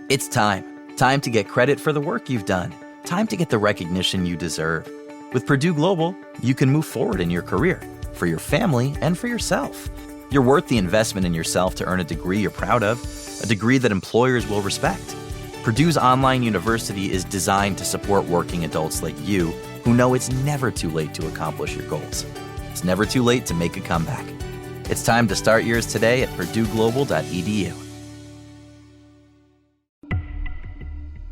It's time. Time to get credit for the work you've done. Time to get the recognition you deserve. With Purdue Global, you can move forward in your career, for your family, and for yourself. You're worth the investment in yourself to earn a degree you're proud of, a degree that employers will respect. Purdue's online university is designed to support working adults like you who know it's never too late to accomplish your goals. It's never too late to make a comeback. It's time to start yours today at purdueglobal.edu.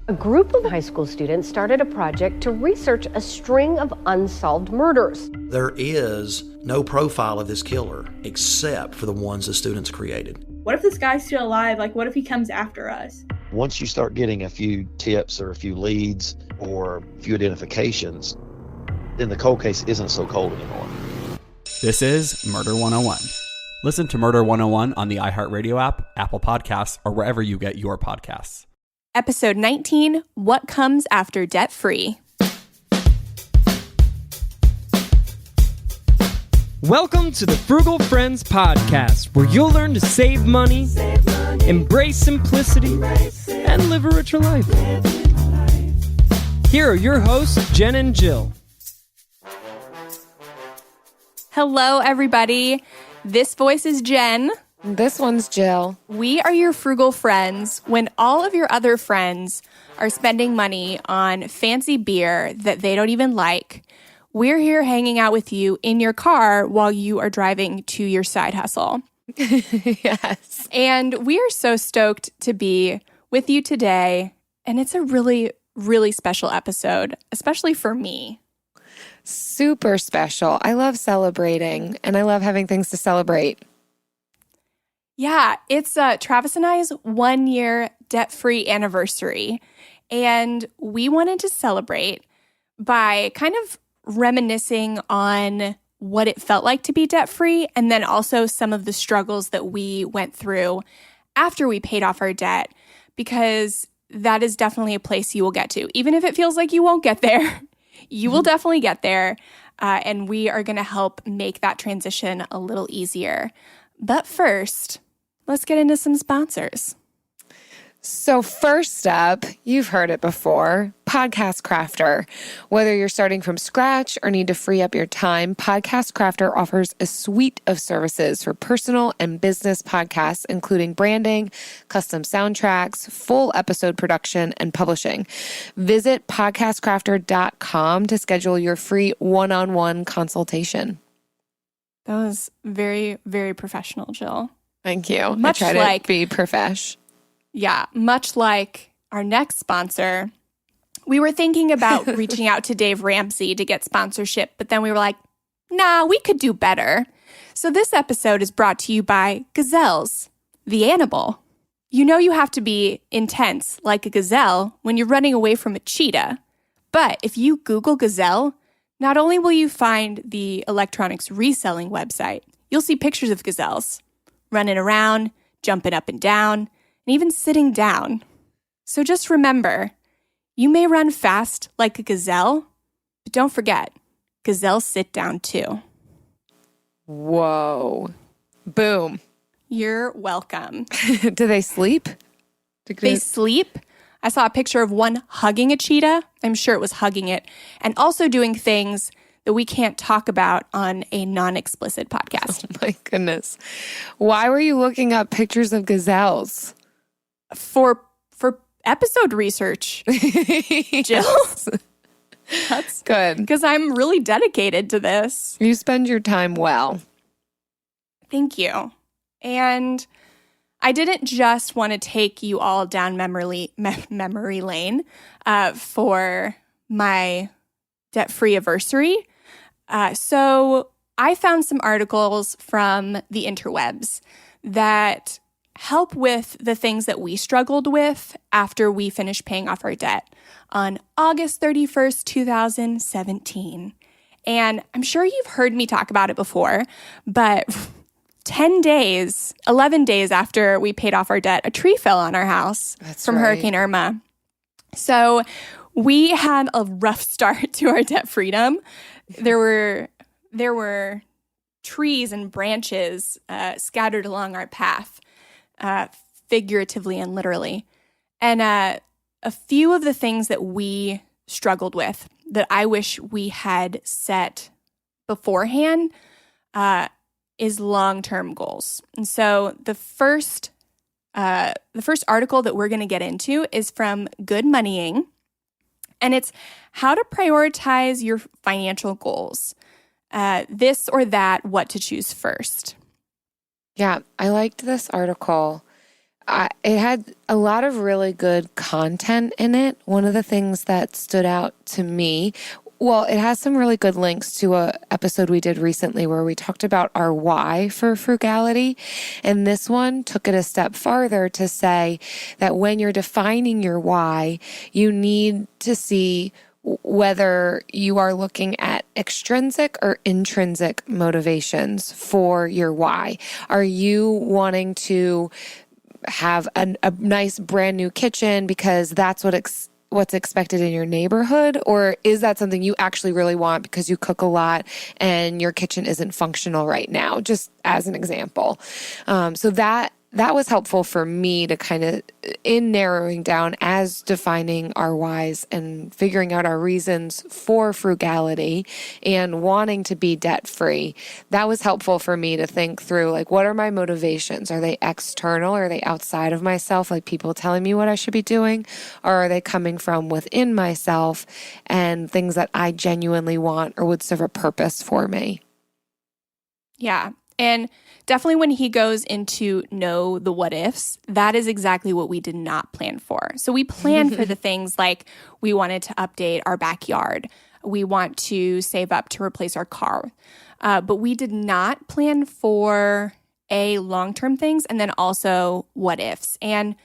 A group of high school students started a project to research a string of unsolved murders. There is no profile of this killer except for the ones the students created. What if this guy's still alive? Like, what if he comes after us? Once you start getting a few tips or a few leads or a few identifications, then the cold case isn't so cold anymore. This is Murder 101. Listen to Murder 101 on the iHeartRadio app, Apple Podcasts, or wherever you get your podcasts. Episode 19, What Comes After Debt Free? Welcome to the Frugal Friends podcast, where you'll learn to save money, embrace simplicity, and live a richer life. Here are your hosts, Jen and Jill. Hello, everybody. This voice is Jen. This one's Jill. We are your frugal friends when all of your other friends are spending money on fancy beer that they don't even like. We're here hanging out with you in your car while you are driving to your side hustle. Yes. And we are so stoked to be with you today. And it's a really, really special episode, especially for me. Super special. I love celebrating, and I love having things to celebrate. Yeah, it's Travis and I's 1-year debt-free anniversary, and we wanted to celebrate by kind of reminiscing on what it felt like to be debt-free, and then also some of the struggles that we went through after we paid off our debt, because that is definitely a place you will get to. Even if it feels like you won't get there, you will definitely get there, and we are going to help make that transition a little easier. But first, let's get into some sponsors. So first up, you've heard it before, Podcast Crafter. Whether you're starting from scratch or need to free up your time, Podcast Crafter offers a suite of services for personal and business podcasts, including branding, custom soundtracks, full episode production, and publishing. Visit podcastcrafter.com to schedule your free one-on-one consultation. That was very, very professional, Jill. Thank you. Much I try like to be profesh. Yeah, much like our next sponsor, we were thinking about reaching out to Dave Ramsey to get sponsorship, but then we were like, nah, we could do better. So this episode is brought to you by gazelles, the animal. You know you have to be intense like a gazelle when you're running away from a cheetah. But if you Google gazelle, not only will you find the electronics reselling website, you'll see pictures of gazelles running around, jumping up and down, and even sitting down. So just remember, you may run fast like a gazelle, but don't forget, gazelles sit down too. Whoa. Boom. You're welcome. Do they sleep? They sleep. I saw a picture of one hugging a cheetah. I'm sure it was hugging it. And also doing things that we can't talk about on a non-explicit podcast. Oh my goodness. Why were you looking up pictures of gazelles? For episode research, Jill. That's good. Because I'm really dedicated to this. You spend your time well. Thank you. And I didn't just want to take you all down memory lane for my debt-free anniversary. So I found some articles from the interwebs that help with the things that we struggled with after we finished paying off our debt on August 31st, 2017. And I'm sure you've heard me talk about it before, but 11 days after we paid off our debt, a tree fell on our house from Hurricane Irma. So we had a rough start to our debt freedom. There were trees and branches scattered along our path, figuratively and literally. And a few of the things that we struggled with that I wish we had set beforehand is long-term goals. And so the first article that we're going to get into is from Good Moneying, and it's how to prioritize your financial goals. This or that, what to choose first. Yeah, I liked this article. It had a lot of really good content in it. One of the things that stood out to me, well, it has some really good links to an episode we did recently where we talked about our why for frugality. And this one took it a step farther to say that when you're defining your why, you need to see whether you are looking at extrinsic or intrinsic motivations for your why. Are you wanting to have a nice brand new kitchen because that's what's expected in your neighborhood? Or is that something you actually really want because you cook a lot and your kitchen isn't functional right now? Just as an example. So that was helpful for me to kind of, in narrowing down as defining our whys and figuring out our reasons for frugality and wanting to be debt-free. That was helpful for me to think through, like, what are my motivations? Are they external? Are they outside of myself, like people telling me what I should be doing? Or are they coming from within myself and things that I genuinely want or would serve a purpose for me? Yeah. And definitely when he goes into know the what ifs, that is exactly what we did not plan for. So we planned for the things like we wanted to update our backyard. We want to save up to replace our car. But we did not plan for long-term things and then also what ifs. And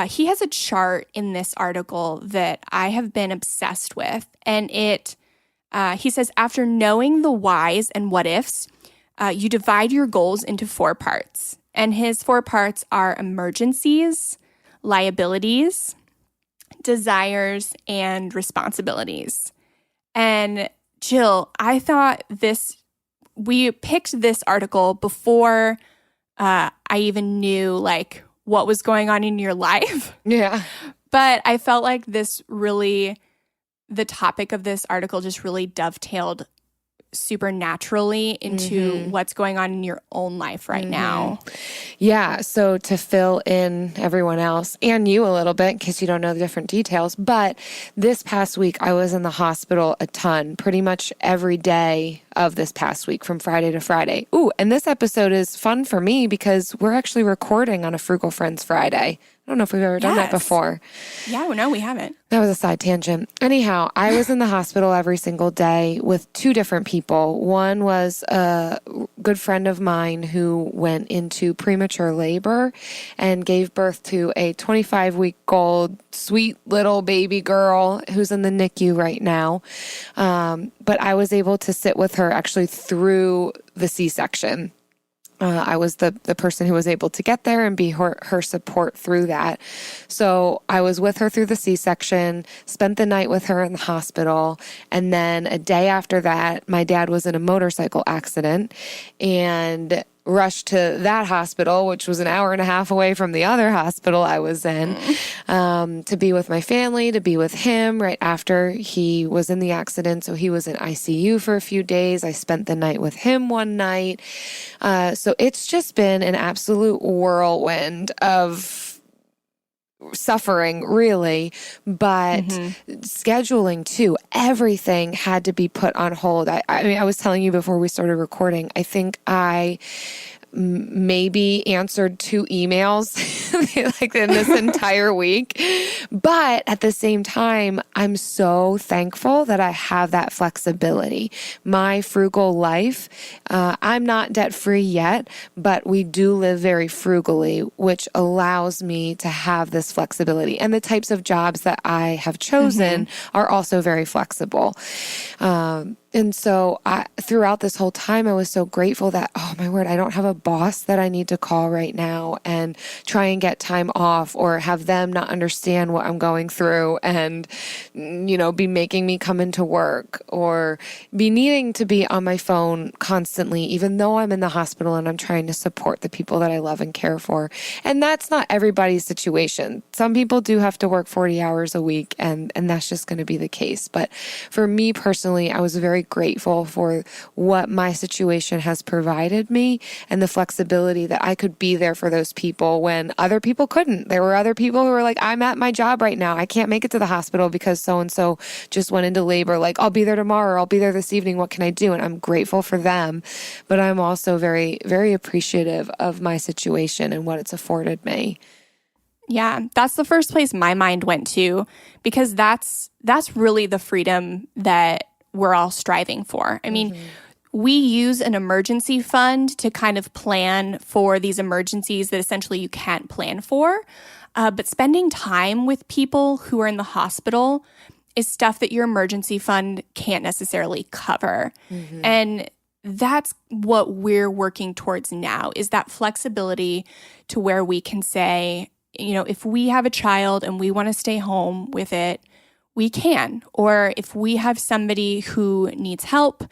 he has a chart in this article that I have been obsessed with. And he says, after knowing the whys and what ifs, you divide your goals into 4 parts. And his 4 parts are emergencies, liabilities, desires, and responsibilities. And Jill, I thought we picked this article before I even knew like what was going on in your life. Yeah. But I felt like the topic of this article just really dovetailed super naturally into what's going on in your own life right now. Yeah. So to fill in everyone else and you a little bit, in case you don't know the different details, but this past week I was in the hospital a ton, pretty much every day of this past week from Friday to Friday. Ooh, and this episode is fun for me because we're actually recording on a Frugal Friends Friday. I don't know if we've ever done that before. Yeah, no, we haven't. That was a side tangent. Anyhow, I was in the hospital every single day with 2 different people. One was a good friend of mine who went into premature labor and gave birth to a 25-week-old sweet little baby girl who's in the NICU right now. But I was able to sit with her actually through the C-section. I was the person who was able to get there and be her support through that. So I was with her through the C-section, spent the night with her in the hospital. And then a day after that, my dad was in a motorcycle accident and rushed to that hospital, which was an hour and a half away from the other hospital I was in, to be with my family, to be with him right after he was in the accident. So he was in ICU for a few days. I spent the night with him one night. So it's just been an absolute whirlwind of suffering, really, but scheduling too. Everything had to be put on hold. I mean, I was telling you before we started recording, I think I maybe answered 2 emails like in this entire week. But at the same time, I'm so thankful that I have that flexibility. My frugal life, I'm not debt-free yet, but we do live very frugally, which allows me to have this flexibility. And the types of jobs that I have chosen are also very flexible. And so throughout this whole time, I was so grateful that, oh my word, I don't have a boss that I need to call right now and try and get time off, or have them not understand what I'm going through and, be making me come into work, or be needing to be on my phone constantly, even though I'm in the hospital and I'm trying to support the people that I love and care for. And that's not everybody's situation. Some people do have to work 40 hours a week, and that's just going to be the case. But for me personally, I was very grateful for what my situation has provided me and the flexibility that I could be there for those people when other people couldn't. There were other people who were like, I'm at my job right now. I can't make it to the hospital because so-and-so just went into labor. Like, I'll be there tomorrow. I'll be there this evening. What can I do? And I'm grateful for them. But I'm also very, very appreciative of my situation and what it's afforded me. Yeah, that's the first place my mind went to, because that's really the freedom that we're all striving for. I mean, we use an emergency fund to kind of plan for these emergencies that essentially you can't plan for. But spending time with people who are in the hospital is stuff that your emergency fund can't necessarily cover. And that's what we're working towards now, is that flexibility to where we can say, if we have a child and we want to stay home with it, we can. Or if we have somebody who needs help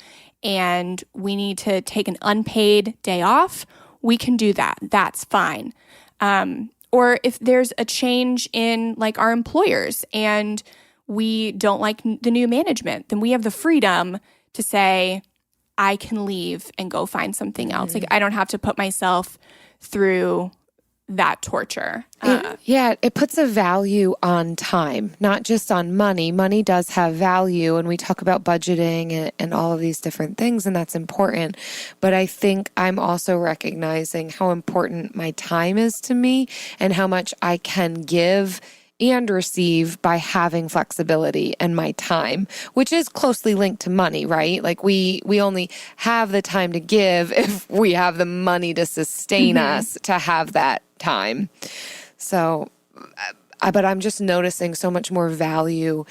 and we need to take an unpaid day off, we can do that. That's fine. Or if there's a change in like our employers and we don't like the new management, then we have the freedom to say, I can leave and go find something else. Like, I don't have to put myself through that torture. It puts a value on time, not just on money. Money does have value, and we talk about budgeting and all of these different things, and that's important. But I think I'm also recognizing how important my time is to me and how much I can give and receive by having flexibility and my time, which is closely linked to money, right? Like we only have the time to give if we have the money to sustain us to have that time. So, but I'm just noticing so much more value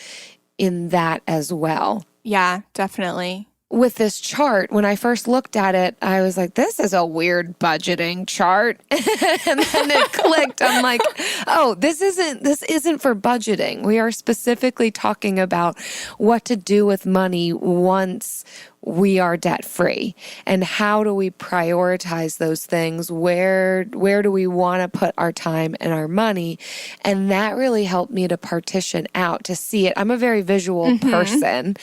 in that as well. Yeah, definitely. With this chart, when I first looked at it, I was like, this is a weird budgeting chart. And then it clicked. I'm like, oh, this isn't for budgeting. We are specifically talking about what to do with money once we are debt free, and how do we prioritize those things? Where do we want to put our time and our money? And that really helped me to partition out, to see it. I'm a very visual person,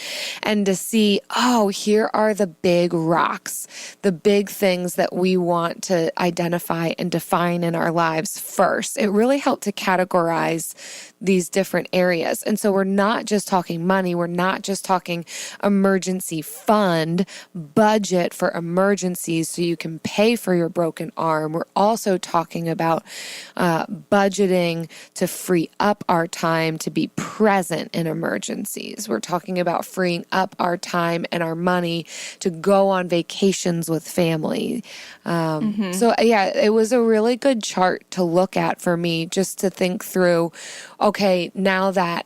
and to see, oh, here are the big rocks, the big things that we want to identify and define in our lives first. It really helped to categorize these different areas. And so we're not just talking money. We're not just talking emergency fund, budget for emergencies so you can pay for your broken arm. We're also talking about budgeting to free up our time to be present in emergencies. We're talking about freeing up our time and our money to go on vacations with family. So yeah, it was a really good chart to look at for me, just to think through, okay, now that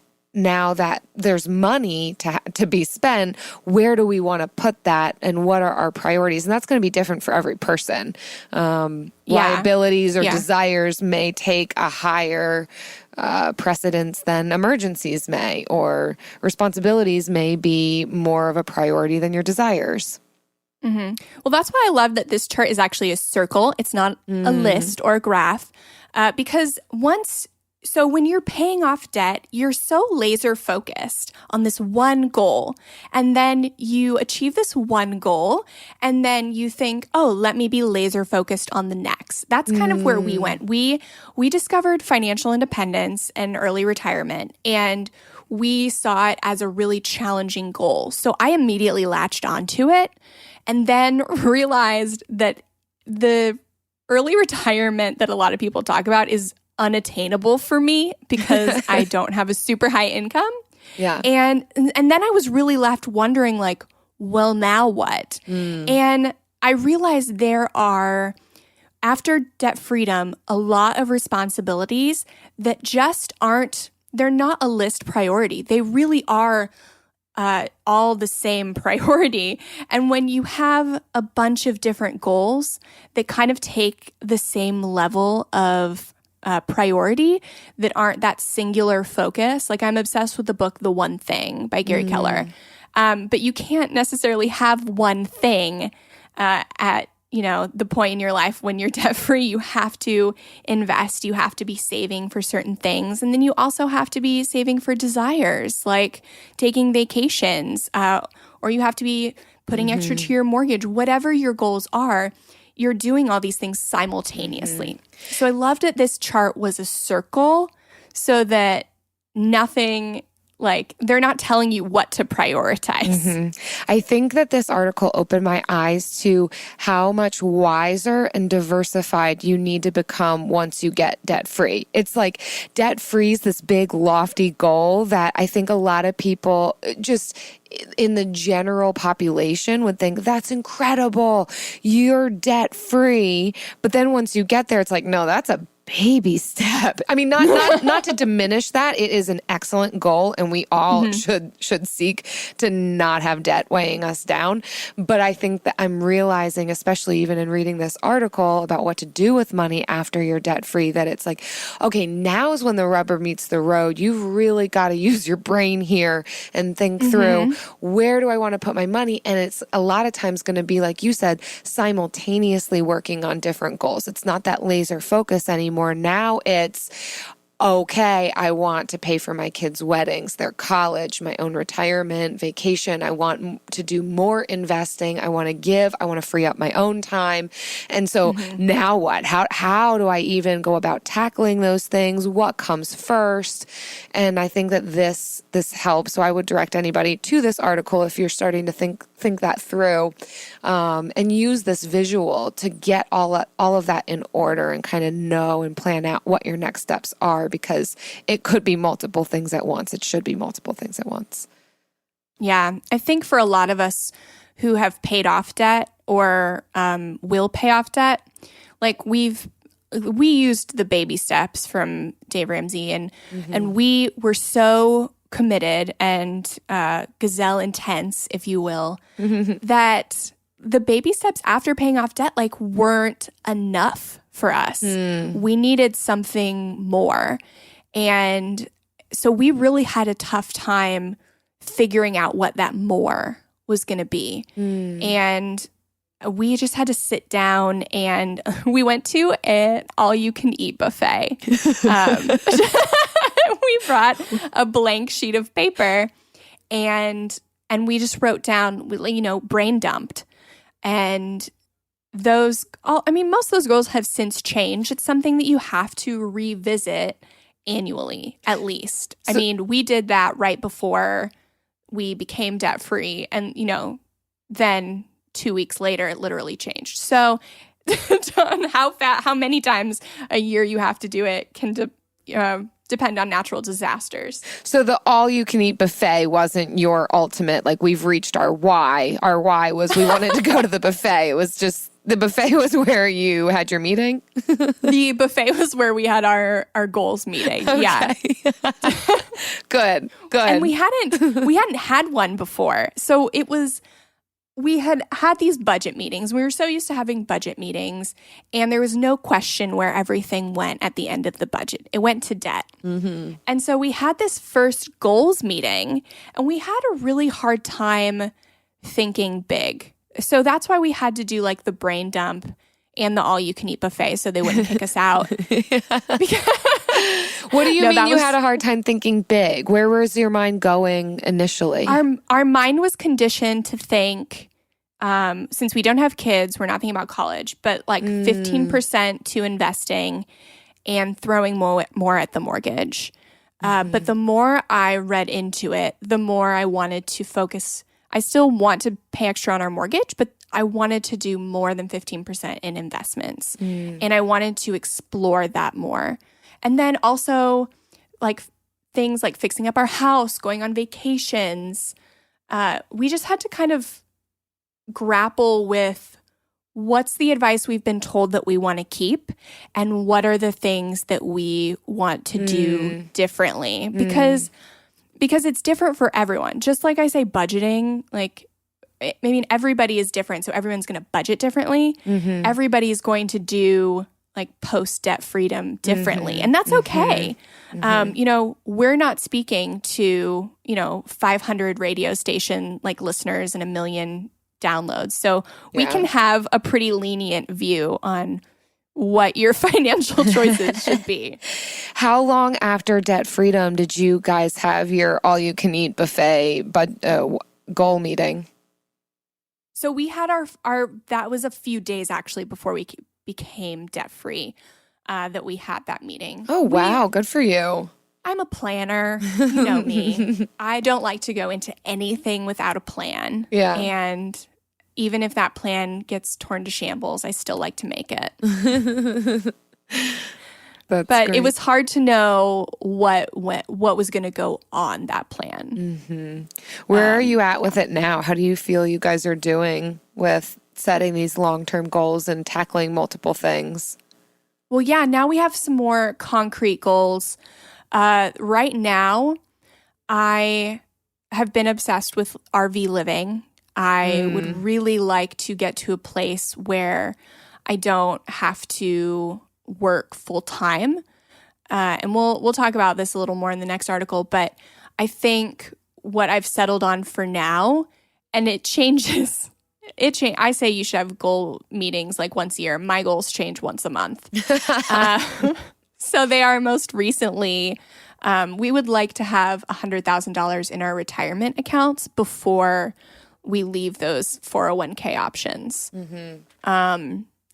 there's money to be spent, where do we want to put that, and what are our priorities? And that's going to be different for every person. Liabilities or desires may take a higher precedence than emergencies may, or responsibilities may be more of a priority than your desires. Well, that's why I love that this chart is actually a circle. It's not a list or a graph, because when you're paying off debt, you're so laser focused on this one goal, and then you achieve this one goal, and then you think, oh, let me be laser focused on the next. That's kind of where we went. We discovered financial independence and early retirement, and we saw it as a really challenging goal. So I immediately latched onto it, and then realized that the early retirement that a lot of people talk about is unattainable for me because I don't have a super high income. Yeah. And then I was really left wondering, like, well, now what? And I realized there are, after debt freedom, a lot of responsibilities that just they're not a list priority. They really are all the same priority. And when you have a bunch of different goals that kind of take the same level of priority, that aren't that singular focus, like I'm obsessed with the book The One Thing by Gary Keller. But you can't necessarily have one thing at the point in your life when you're debt free. You have to invest, you have to be saving for certain things. And then you also have to be saving for desires like taking vacations, or you have to be putting extra to your mortgage. Whatever your goals are, you're doing all these things simultaneously. So I loved that this chart was a circle so that nothing, like, they're not telling you what to prioritize. I think that this article opened my eyes to how much wiser and diversified you need to become once you get debt-free. It's like debt-free is this big, lofty goal that I think a lot of people just in the general population would think, that's incredible, you're debt-free. But then once you get there, it's like, no, that's a baby step. I mean, not to diminish that. It is an excellent goal, and we all should seek to not have debt weighing us down. But I think that I'm realizing, especially even in reading this article about what to do with money after you're debt free, that it's like, okay, now is when the rubber meets the road. You've really got to use your brain here and think through, where do I want to put my money? And it's a lot of times going to be, like you said, simultaneously working on different goals. It's not that laser focus anymore. Now it's, okay, I want to pay for my kids' weddings, their college, my own retirement, vacation. I want to do more investing. I want to give. I want to free up my own time. And so now what? How do I even go about tackling those things? What comes first? And I think that this helps. So I would direct anybody to this article if you're starting to think that through, and use this visual to get all of that in order and kind of know and plan out what your next steps are, because it could be multiple things at once. It should be multiple things at once. Yeah. I think for a lot of us who have paid off debt or will pay off debt, like we used the baby steps from Dave Ramsey, and we were so committed and gazelle intense, if you will, that the baby steps after paying off debt like weren't enough for us. We needed something more. And so we really had a tough time figuring out what that more was going to be. And we just had to sit down, and we went to an all-you-can-eat buffet. We brought a blank sheet of paper, and we just wrote down, brain dumped. And most of those goals have since changed. It's something that you have to revisit annually, at least. So, we did that right before we became debt-free, and, then 2 weeks later, it literally changed. So how many times a year you have to do it can depend on natural disasters. So the all-you-can-eat buffet wasn't your ultimate, like, we've reached our why. Our why was we wanted to go to the buffet. It was just, the buffet was where you had your meeting? The buffet was where we had our goals meeting. Okay. Yeah. Good. And we hadn't had one before. So we had these budget meetings. We were so used to having budget meetings, and there was no question where everything went at the end of the budget. It went to debt. And so we had this first goals meeting, and we had a really hard time thinking big. So that's why we had to do like the brain dump and the all-you-can-eat buffet so they wouldn't kick us out. What do you mean you had a hard time thinking big? Where was your mind going initially? Our mind was conditioned to think, since we don't have kids, we're not thinking about college, but like 15% to investing and throwing more at the mortgage. But the more I read into it, the more I wanted to focus. I still want to pay extra on our mortgage, but I wanted to do more than 15% in investments. And I wanted to explore that more. And then also like things like fixing up our house, going on vacations. We just had to kind of grapple with what's the advice we've been told that we want to keep, and what are the things that we want to do differently. Because because it's different for everyone. Just like I say, budgeting, like, I mean, everybody is different. So everyone's going to budget differently. Mm-hmm. Everybody is going to do like post-debt freedom differently. And that's okay. You know, we're not speaking to, 500 radio station like listeners and 1 million downloads. So we can have a pretty lenient view on what your financial choices should be. How long after debt freedom did you guys have your all-you-can-eat buffet goal meeting? So we had our that was a few days actually before we became debt-free that we had that meeting. Oh, wow. Good for you. I'm a planner. You know me. I don't like to go into anything without a plan. Yeah. And even if that plan gets torn to shambles, I still like to make it. But great. It was hard to know what was going to go on that plan. Mm-hmm. Where are you at with it now? How do you feel you guys are doing with setting these long-term goals and tackling multiple things? Well, yeah, now we have some more concrete goals. Right now, I have been obsessed with RV living. I would really like to get to a place where I don't have to work full time. And we'll talk about this a little more in the next article, but I think what I've settled on for now, and it changes. I say you should have goal meetings like once a year. My goals change once a month. So they are most recently, we would like to have $100,000 in our retirement accounts before we leave those 401k options.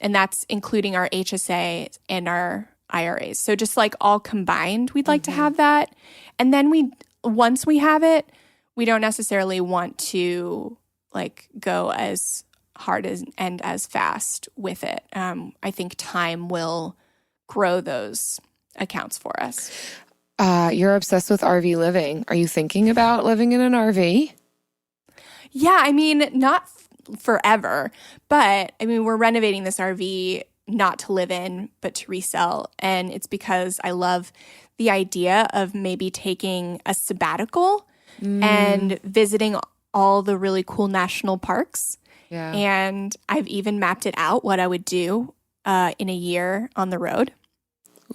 And that's including our HSA and our IRAs. So just like all combined, we'd like to have that. And then once we have it, we don't necessarily want to like go as hard and as fast with it. I think time will grow those accounts for us. You're obsessed with RV living. Are you thinking about living in an RV? Yeah, I mean, not forever, but I mean, we're renovating this RV not to live in, but to resell. And it's because I love the idea of maybe taking a sabbatical and visiting all the really cool national parks. Yeah. And I've even mapped it out what I would do in a year on the road.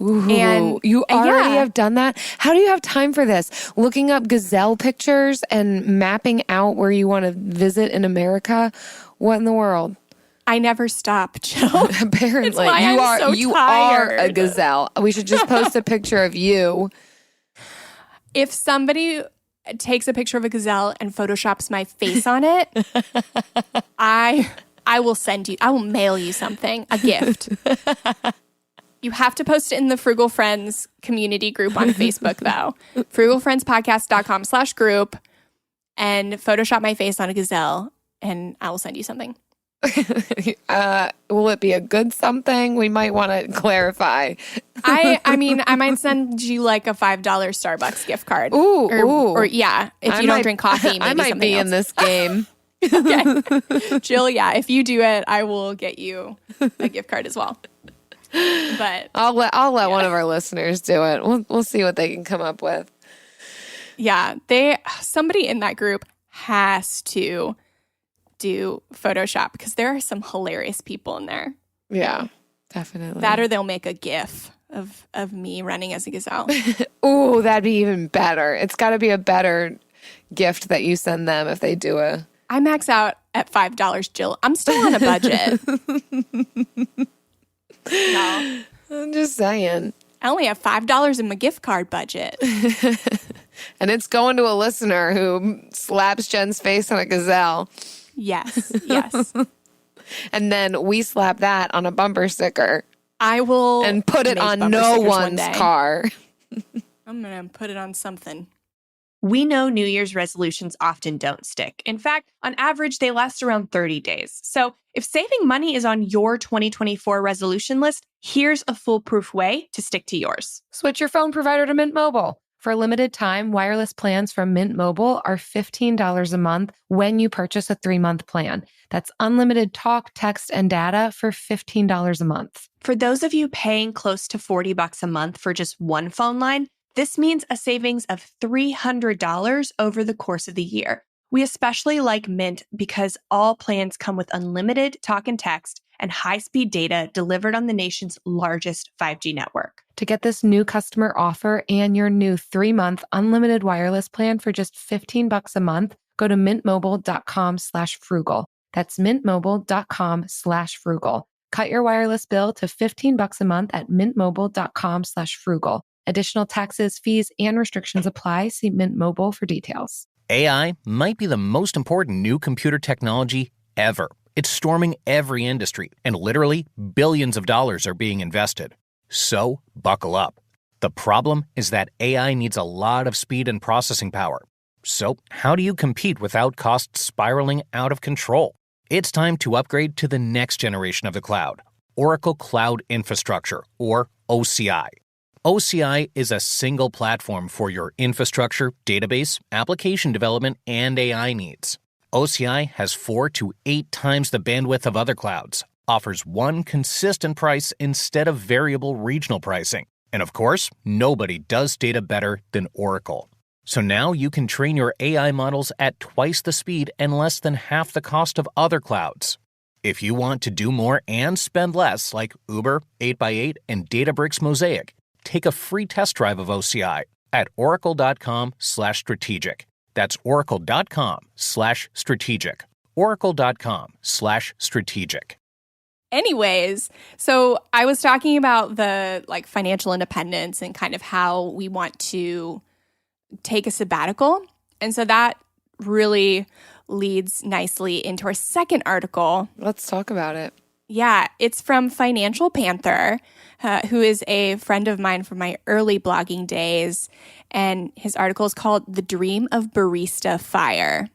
Ooh, and you already have done that? How do you have time for this? Looking up gazelle pictures and mapping out where you want to visit in America? What in the world? I never stop, Jill. Apparently. You are a gazelle. We should just post a picture of you. If somebody takes a picture of a gazelle and photoshops my face on it, I will mail you something, a gift. You have to post it in the Frugal Friends community group on Facebook, though. frugalfriendspodcast.com/group, and Photoshop my face on a gazelle, and I will send you something. Will it be a good something? We might want to clarify. I mean, I might send you like a $5 Starbucks gift card. Ooh, or yeah, if you don't drink coffee, maybe I might be else. In this game. Okay. Jill, yeah, if you do it, I will get you a gift card as well. But I'll let one of our listeners do it. We'll see what they can come up with. Yeah, somebody in that group has to do Photoshop because there are some hilarious people in there. Yeah, definitely. That or they'll make a GIF of me running as a gazelle. Ooh, that'd be even better. It's got to be a better gift that you send them if they do a. I max out at $5, Jill. I'm still on a budget. No. I'm just saying. I only have $5 in my gift card budget. And it's going to a listener who slaps Jen's face on a gazelle. Yes. And then we slap that on a bumper sticker. I will. And put it on no one's car. I'm going to put it on something. We know New Year's resolutions often don't stick. In fact, on average, they last around 30 days. So if saving money is on your 2024 resolution list, here's a foolproof way to stick to yours. Switch your phone provider to Mint Mobile. For a limited time, wireless plans from Mint Mobile are $15 a month when you purchase a 3-month plan. That's unlimited talk, text, and data for $15 a month. For those of you paying close to $40 a month for just one phone line, This means a savings of $300 over the course of the year. We especially like Mint because all plans come with unlimited talk and text and high-speed data delivered on the nation's largest 5G network. To get this new customer offer and your new 3-month unlimited wireless plan for just $15 a month, go to mintmobile.com/frugal. That's mintmobile.com/frugal. Cut your wireless bill to $15 a month at mintmobile.com/frugal. Additional taxes, fees, and restrictions apply. See Mint Mobile for details. AI might be the most important new computer technology ever. It's storming every industry, and literally billions of dollars are being invested. So, buckle up. The problem is that AI needs a lot of speed and processing power. So, how do you compete without costs spiraling out of control? It's time to upgrade to the next generation of the cloud, Oracle Cloud Infrastructure, or OCI. OCI is a single platform for your infrastructure, database, application development, and AI needs. OCI has 4 to 8 times the bandwidth of other clouds, offers one consistent price instead of variable regional pricing, and of course, nobody does data better than Oracle. So now you can train your AI models at twice the speed and less than half the cost of other clouds. If you want to do more and spend less, like Uber, 8x8, and Databricks Mosaic, take a free test drive of OCI at oracle.com/strategic. That's oracle.com/strategic. oracle.com/strategic. Anyways, so I was talking about the financial independence and kind of how we want to take a sabbatical. And so that really leads nicely into our second article. Let's talk about it. Yeah, it's from Financial Panther, who is a friend of mine from my early blogging days. And his article is called The Dream of Barista Fire.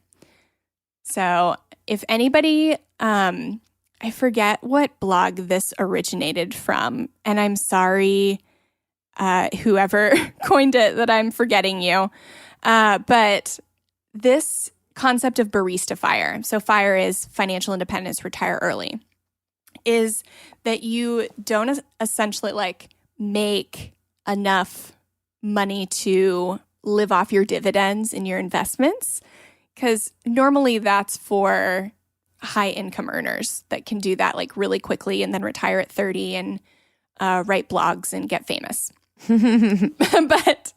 So if anybody, I forget what blog this originated from, and I'm sorry, whoever coined it, that I'm forgetting you. But this concept of barista fire, so FIRE is financial independence, retire early, is that you don't essentially make enough money to live off your dividends in your investments, because normally that's for high income earners that can do that really quickly and then retire at 30 and write blogs and get famous. But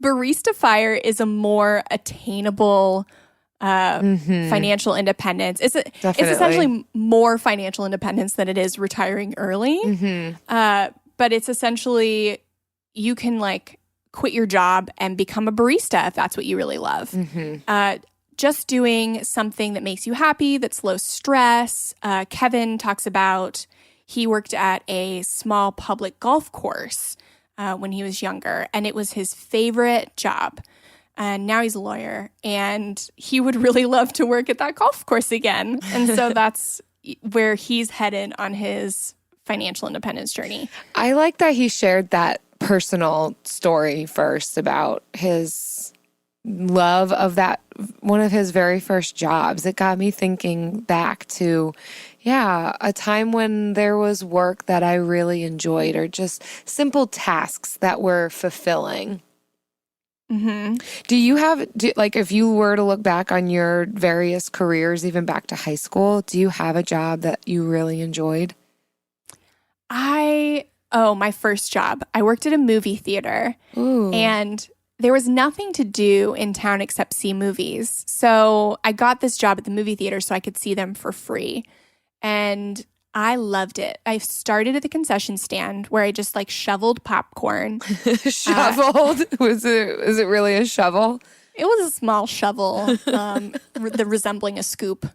barista fire is a more attainable financial independence. It's essentially more financial independence than it is retiring early. But it's essentially you can quit your job and become a barista if that's what you really love. Just doing something that makes you happy, that's low stress. Kevin talks about he worked at a small public golf course when he was younger, and it was his favorite job. And now he's a lawyer, and he would really love to work at that golf course again. And so that's where he's headed on his financial independence journey. I like that he shared that personal story first about his love of that, one of his very first jobs. It got me thinking back to, a time when there was work that I really enjoyed, or just simple tasks that were fulfilling. Do you have, if you were to look back on your various careers, even back to high school, do you have a job that you really enjoyed? My first job, I worked at a movie theater. Ooh. And there was nothing to do in town except see movies. So I got this job at the movie theater so I could see them for free. And I loved it. I started at the concession stand where I just shoveled popcorn. Shoveled? Was it really a shovel? It was a small shovel, resembling a scoop.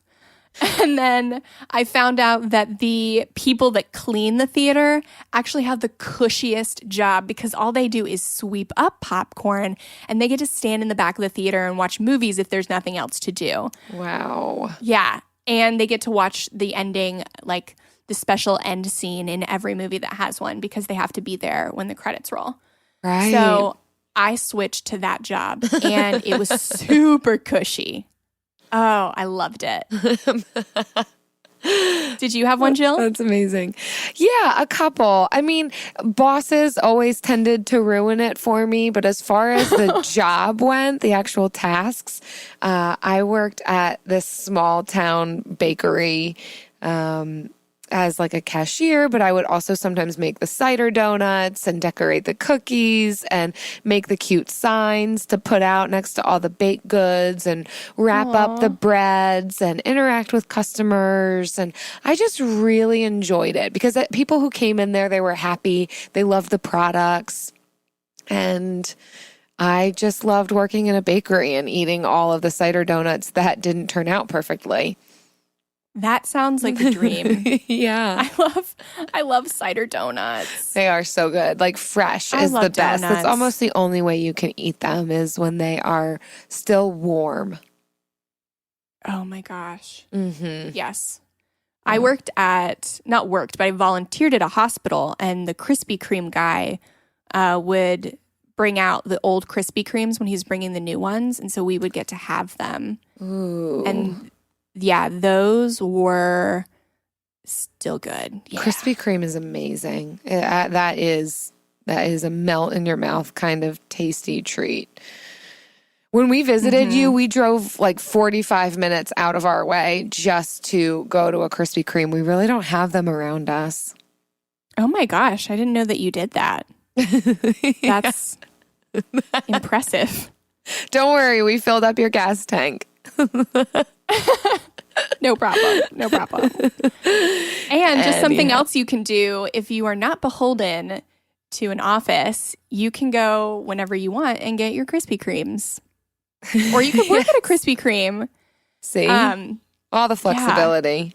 And then I found out that the people that clean the theater actually have the cushiest job, because all they do is sweep up popcorn, and they get to stand in the back of the theater and watch movies if there's nothing else to do. Wow. Yeah. And they get to watch the ending, the special end scene in every movie that has one, because they have to be there when the credits roll. Right. So I switched to that job, and it was super cushy. Oh, I loved it. Did you have one, Jill? That's amazing. Yeah, a couple. I mean, bosses always tended to ruin it for me, but as far as the job went, the actual tasks, I worked at this small town bakery as like a cashier, but I would also sometimes make the cider donuts and decorate the cookies and make the cute signs to put out next to all the baked goods and wrap up the breads and interact with customers. And I just really enjoyed it because people who came in there, they were happy. They loved the products. And I just loved working in a bakery and eating all of the cider donuts that didn't turn out perfectly. That sounds like a dream. Yeah. I love cider donuts. They are so good. Like fresh is the best. That's almost the only way you can eat them is when they are still warm. Oh my gosh. Mm-hmm. Yes. I I volunteered at a hospital, and the Krispy Kreme guy would bring out the old Krispy Kremes when he's bringing the new ones. And so we would get to have them. Ooh. And yeah, those were still good. Yeah. Krispy Kreme is amazing. That is a melt in your mouth kind of tasty treat. When we visited you, we drove like 45 minutes out of our way just to go to a Krispy Kreme. We really don't have them around us. Oh my gosh, I didn't know that you did that. That's impressive. Don't worry, we filled up your gas tank. No problem. And just something else you can do if you are not beholden to an office, you can go whenever you want and get your Krispy Kremes. Or you could work at a Krispy Kreme. See? All the flexibility. Yeah,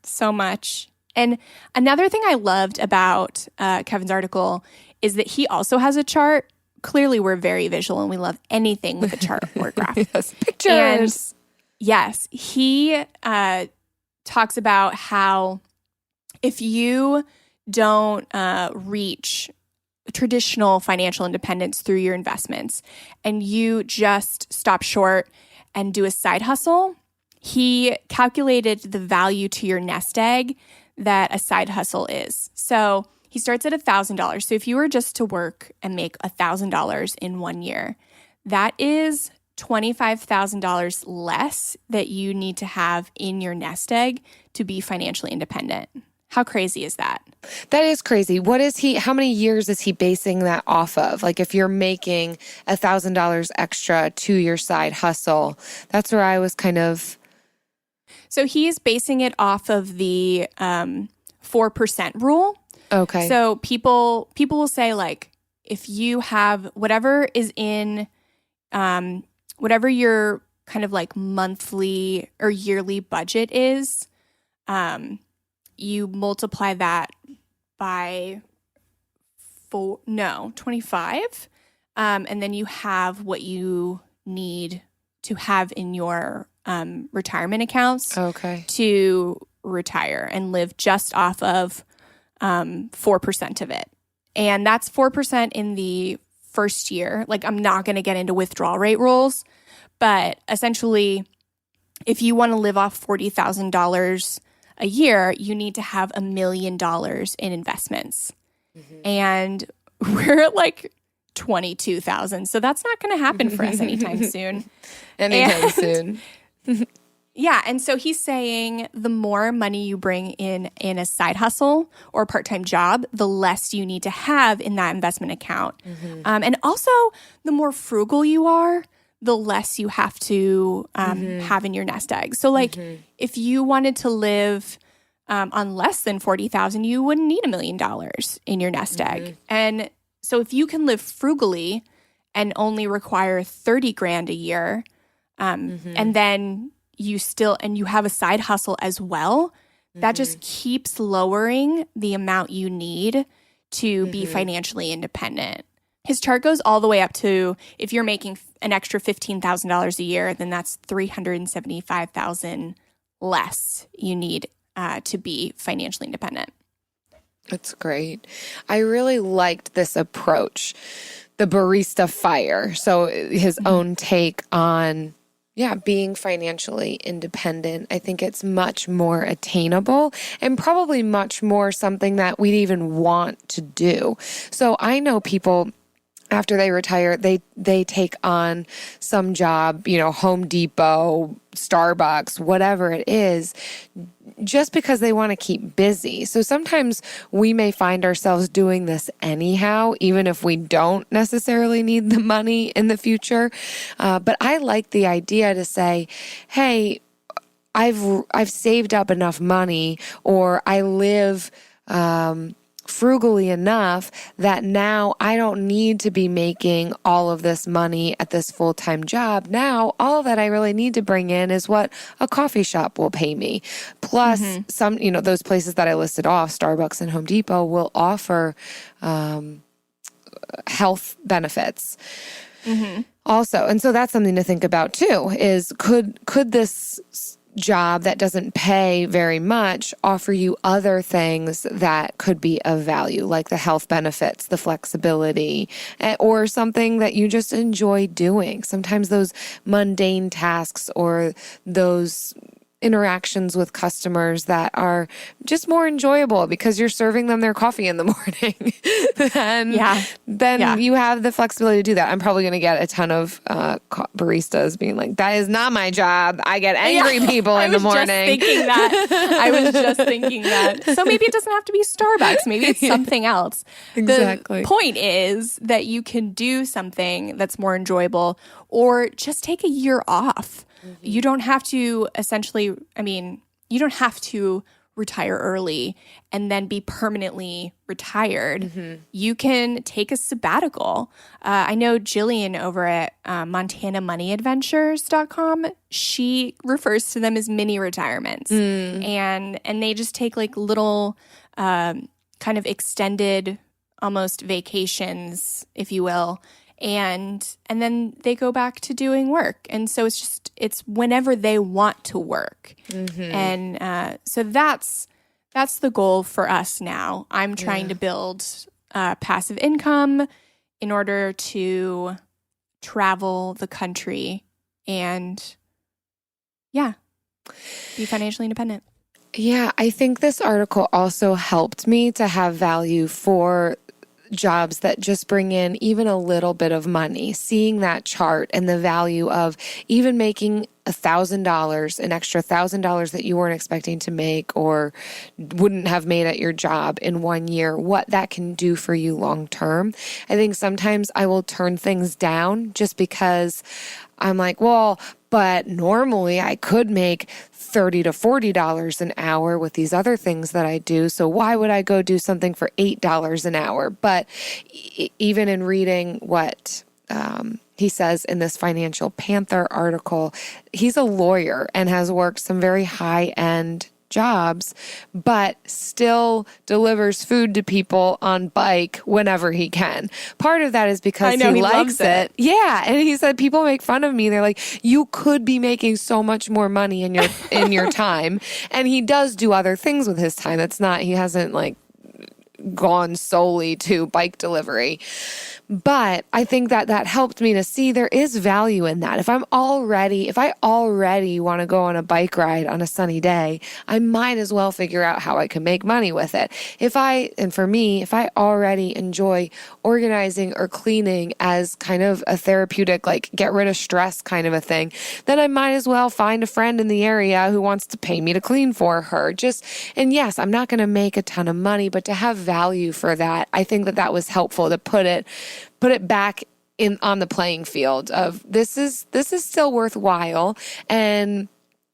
so much. And another thing I loved about Kevin's article is that he also has a chart. Clearly, we're very visual and we love anything with a chart or graph. Yes, pictures. And yes, he talks about how if you don't reach traditional financial independence through your investments and you just stop short and do a side hustle, he calculated the value to your nest egg that a side hustle is. So he starts at $1,000. So if you were just to work and make $1,000 in 1 year, that is $25,000 less that you need to have in your nest egg to be financially independent. How crazy is that? That is crazy. How many years is he basing that off of? Like if you're making $1,000 extra to your side hustle, that's where I was kind of. So he's basing it off of the 4% rule. Okay. So people will say like, if you have whatever is in, whatever your kind of like monthly or yearly budget is, you multiply that by 25. And then you have what you need to have in your retirement accounts to retire and live just off of 4% of it. And that's 4% in the first year. Like, I'm not going to get into withdrawal rate rules, but essentially, if you want to live off $40,000 a year, you need to have $1 million in investments. Mm-hmm. And we're at like 22,000. So that's not going to happen for us anytime soon. Soon. Yeah. And so he's saying the more money you bring in a side hustle or a part-time job, the less you need to have in that investment account. Mm-hmm. And also, the more frugal you are, the less you have to have in your nest egg. So like if you wanted to live on less than 40,000, you wouldn't need $1 million in your nest egg. And so if you can live frugally and only require 30 grand a year, and then you have a side hustle as well, that just keeps lowering the amount you need to be financially independent. His chart goes all the way up to, if you're making an extra $15,000 a year, then that's $375,000 less you need to be financially independent. That's great. I really liked this approach, the barista fire. So his own take on being financially independent. I think it's much more attainable and probably much more something that we'd even want to do. So I know people, after they retire, they take on some job, Home Depot, Starbucks, whatever it is, just because they want to keep busy. So sometimes we may find ourselves doing this anyhow, even if we don't necessarily need the money in the future. But I like the idea to say, hey, I've saved up enough money, or I live frugally enough that now I don't need to be making all of this money at this full-time job. Now, all that I really need to bring in is what a coffee shop will pay me. Plus some, those places that I listed off, Starbucks and Home Depot, will offer health benefits. Also. And so that's something to think about too, is could this job that doesn't pay very much offer you other things that could be of value, like the health benefits, the flexibility, or something that you just enjoy doing. Sometimes those mundane tasks or those interactions with customers that are just more enjoyable because you're serving them their coffee in the morning. Then you have the flexibility to do that. I'm probably going to get a ton of baristas being like, that is not my job. I get angry people in the morning. I was just thinking that. So maybe it doesn't have to be Starbucks. Maybe it's something else. Exactly. The point is that you can do something that's more enjoyable, or just take a year off. You don't have to you don't have to retire early and then be permanently retired. You can take a sabbatical. I know Jillian over at MontanaMoneyAdventures.com, she refers to them as mini retirements. And they just take like little kind of extended almost vacations, if you will. And then they go back to doing work. And so it's whenever they want to work. And so that's the goal for us now. I'm trying to build passive income in order to travel the country and, be financially independent. Yeah, I think this article also helped me to have value for jobs that just bring in even a little bit of money, seeing that chart and the value of even making $1,000, an extra $1,000 that you weren't expecting to make or wouldn't have made at your job in 1 year, what that can do for you long term. I think sometimes I will turn things down just because I'm like, well, but normally I could make $30 to $40 an hour with these other things that I do. So why would I go do something for $8 an hour? But even in reading what he says in this Financial Panther article, he's a lawyer and has worked some very high-end jobs, but still delivers food to people on bike whenever he can. Part of that is because he likes it. Yeah. And he said, people make fun of me. They're like, you could be making so much more money in your time. And he does do other things with his time. He hasn't like gone solely to bike delivery. But I think that helped me to see there is value in that. If I already want to go on a bike ride on a sunny day, I might as well figure out how I can make money with it. If I already enjoy organizing or cleaning as kind of a therapeutic, like get rid of stress kind of a thing, then I might as well find a friend in the area who wants to pay me to clean for her. And yes, I'm not going to make a ton of money, but to have value for that, I think that was helpful to put it back on the playing field of this is still worthwhile, and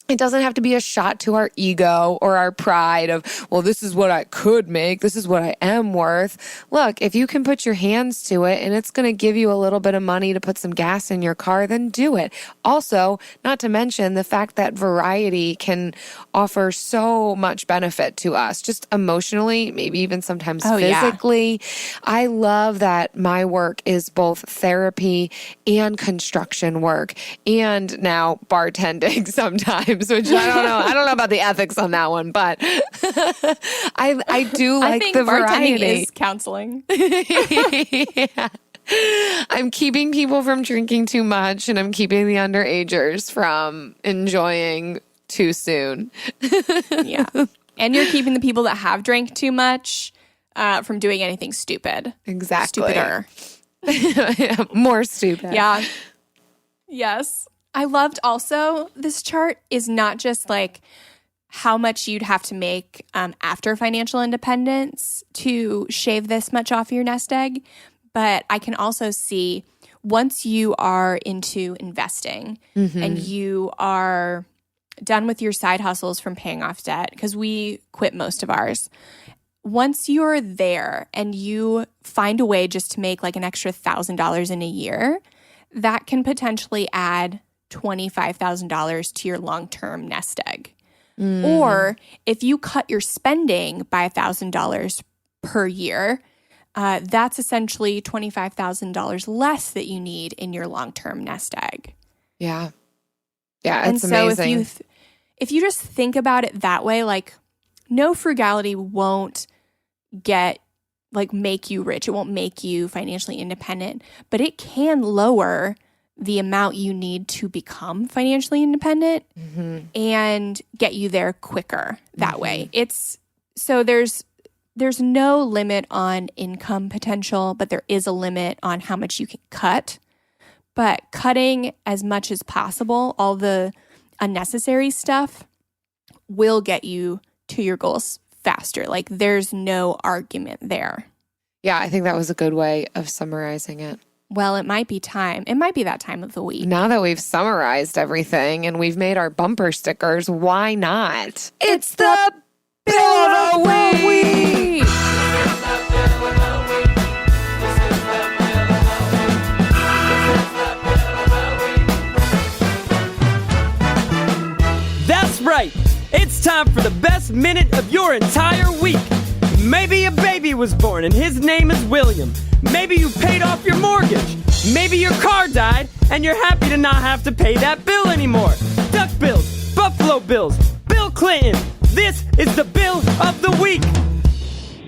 it doesn't have to be a shot to our ego or our pride of, well, this is what I could make. This is what I am worth. Look, if you can put your hands to it and it's going to give you a little bit of money to put some gas in your car, then do it. Also, not to mention the fact that variety can offer so much benefit to us, just emotionally, maybe even sometimes physically. Yeah. I love that my work is both therapy and construction work, and now bartending sometimes. Which I don't know about the ethics on that one, but I do like the variety. Bartending is counseling. Yeah. I'm keeping people from drinking too much, and I'm keeping the underagers from enjoying too soon. Yeah. And you're keeping the people that have drank too much from doing anything stupid. Exactly. Stupider. More stupid. Yeah. Yes. I loved also this chart is not just like how much you'd have to make after financial independence to shave this much off your nest egg, but I can also see once you are into investing and you are done with your side hustles from paying off debt, because we quit most of ours. Once you're there and you find a way just to make like an extra $1,000 in a year, that can potentially add $25,000 to your long-term nest egg. Or if you cut your spending by $1,000 per year, that's essentially $25,000 less that you need in your long-term nest egg. Yeah. Yeah, And it's so amazing. if you just think about it that way, like no frugality won't make you rich. It won't make you financially independent, but it can lower the amount you need to become financially independent and get you there quicker that way. There's no limit on income potential, but there is a limit on how much you can cut. But cutting as much as possible, all the unnecessary stuff will get you to your goals faster. Like there's no argument there. Yeah, I think that was a good way of summarizing it. Well, it might be time. It might be that time of the week. Now that we've summarized everything and we've made our bumper stickers, why not? It's the Bill of the Week! That's right. It's time for the best minute of your entire week. Maybe a baby was born and his name is William. Maybe you paid off your mortgage. Maybe your car died and you're happy to not have to pay that bill anymore. Duck bills, Buffalo Bills, Bill Clinton. This is the Bill of the Week.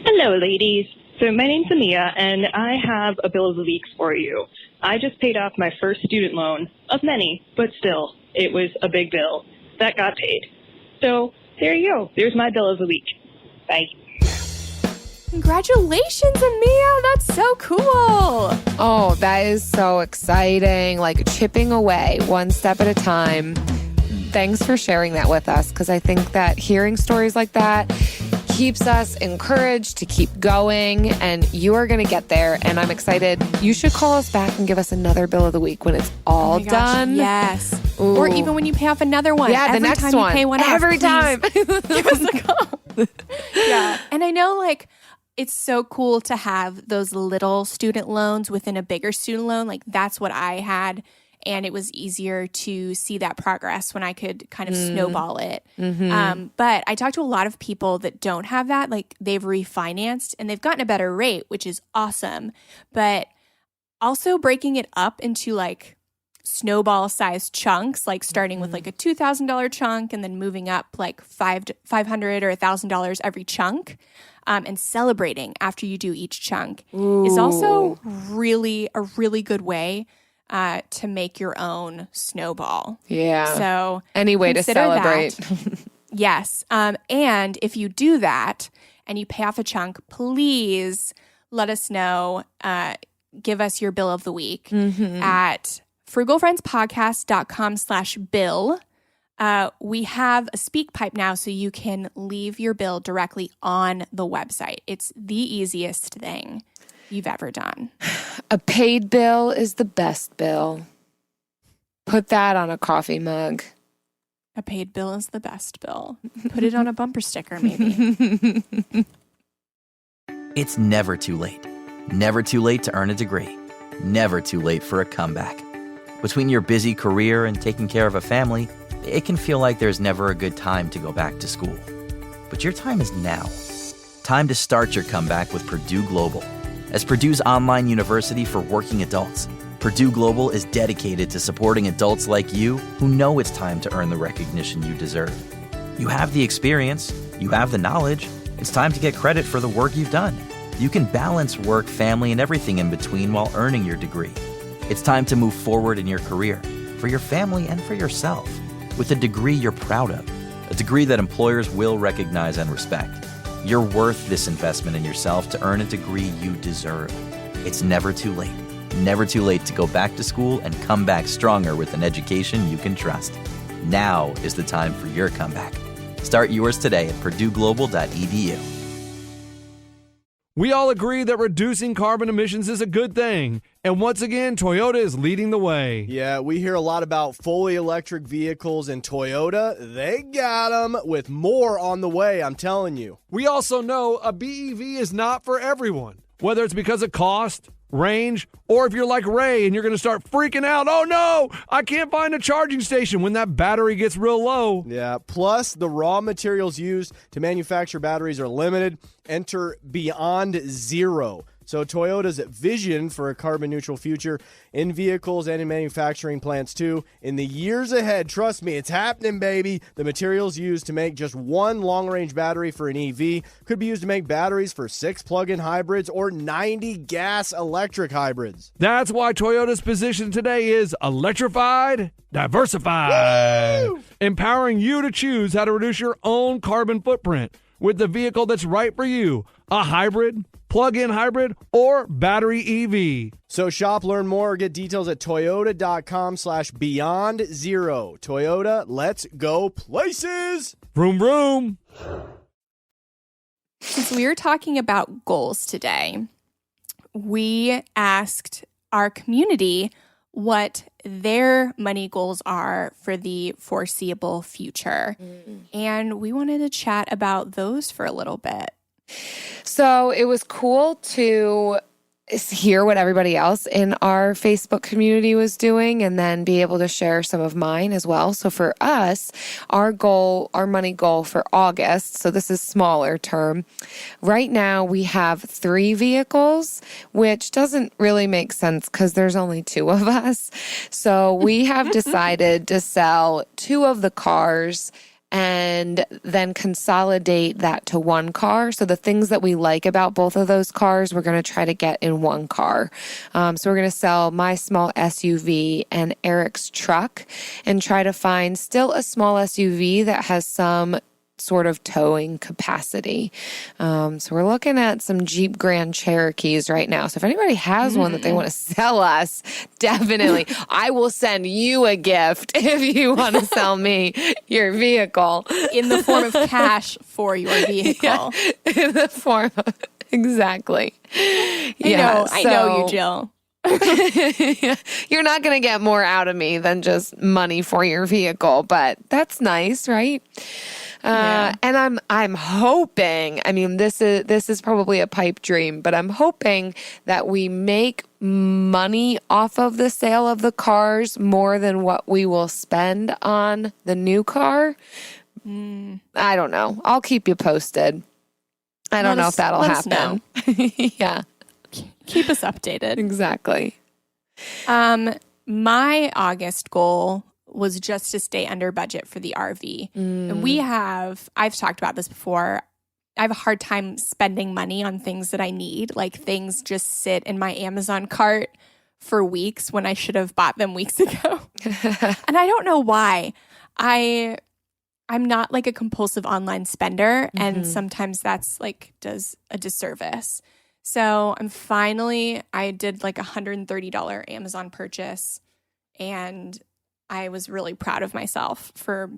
Hello, ladies. So my name's Amia, and I have a Bill of the Week for you. I just paid off my first student loan, of many, but still, it was a big bill. That got paid. So there you go. There's my Bill of the Week. Bye. Congratulations, Amia. That's so cool. Oh, that is so exciting. Like chipping away one step at a time. Thanks for sharing that with us, because I think that hearing stories like that keeps us encouraged to keep going, and you are going to get there, and I'm excited. You should call us back and give us another Bill of the Week when it's all done. Yes. Ooh. Or even when you pay off another one. Yeah, every the next time one. You pay one every off, time. give us a call. Yeah. And I know like it's so cool to have those little student loans within a bigger student loan. Like that's what I had. And it was easier to see that progress when I could kind of snowball it. But I talked to a lot of people that don't have that. Like they've refinanced and they've gotten a better rate, which is awesome. But also breaking it up into like snowball sized chunks, like starting with like a $2,000 chunk and then moving up like $500 or $1,000 every chunk. And celebrating after you do each chunk is also really a really good way to make your own snowball. Yeah. So any way to celebrate. Yes. And if you do that and you pay off a chunk, please let us know. Give us your Bill of the Week at frugalfriendspodcast.com/bill. We have a speak pipe now, so you can leave your bill directly on the website. It's the easiest thing you've ever done. A paid bill is the best bill. Put that on a coffee mug. A paid bill is the best bill. Put it on a bumper sticker, maybe. It's never too late. Never too late to earn a degree. Never too late for a comeback. Between your busy career and taking care of a family, it can feel like there's never a good time to go back to school. But your time is now. Time to start your comeback with Purdue Global. As Purdue's online university for working adults, Purdue Global is dedicated to supporting adults like you who know it's time to earn the recognition you deserve. You have the experience, you have the knowledge, it's time to get credit for the work you've done. You can balance work, family, and everything in between while earning your degree. It's time to move forward in your career, for your family and for yourself, with a degree you're proud of, a degree that employers will recognize and respect. You're worth this investment in yourself to earn a degree you deserve. It's never too late. Never too late to go back to school and come back stronger with an education you can trust. Now is the time for your comeback. Start yours today at purdueglobal.edu. We all agree that reducing carbon emissions is a good thing. And once again, Toyota is leading the way. Yeah, we hear a lot about fully electric vehicles, and Toyota, they got them with more on the way, I'm telling you. We also know a BEV is not for everyone, whether it's because of cost, range, or if you're like Ray and you're going to start freaking out, oh no, I can't find a charging station when that battery gets real low. Yeah, plus the raw materials used to manufacture batteries are limited. Enter Beyond Zero. So Toyota's vision for a carbon neutral future in vehicles and in manufacturing plants too. In the years ahead, trust me, it's happening, baby. The materials used to make just one long-range battery for an EV could be used to make batteries for 6 plug-in hybrids or 90 gas-electric hybrids. That's why Toyota's position today is electrified, diversified, empowering you to choose how to reduce your own carbon footprint with the vehicle that's right for you, a hybrid, plug-in hybrid, or battery EV. So shop, learn more, or get details at toyota.com/beyond zero. Toyota, let's go places. Vroom, vroom. Since we were talking about goals today, we asked our community what their money goals are for the foreseeable future. And we wanted to chat about those for a little bit. So it was cool to hear what everybody else in our Facebook community was doing and then be able to share some of mine as well. So for us, our money goal for August, so this is smaller term. Right now we have 3 vehicles, which doesn't really make sense because there's only 2 of us. So we have decided to sell 2 of the cars and then consolidate that to 1 car. So the things that we like about both of those cars, we're going to try to get in 1 car. So we're going to sell my small SUV and Eric's truck and try to find still a small SUV that has some sort of towing capacity. So we're looking at some Jeep Grand Cherokees right now. So if anybody has one that they want to sell us, definitely, I will send you a gift if you want to sell me your vehicle. In the form of cash for your vehicle. Yeah, in the form of, exactly. I know you, Jill. You're not going to get more out of me than just money for your vehicle, but that's nice, right? And I'm hoping, I mean, this is probably a pipe dream, but I'm hoping that we make money off of the sale of the cars more than what we will spend on the new car. I don't know. I'll keep you posted. I don't know if that'll happen. Yeah. Keep us updated. Exactly. My August goal was just to stay under budget for the RV. And I've talked about this before. I have a hard time spending money on things that I need. Like things just sit in my Amazon cart for weeks when I should have bought them weeks ago. And I don't know why. I'm not like a compulsive online spender. And sometimes that's like does a disservice. So I did like $130 Amazon purchase, and I was really proud of myself for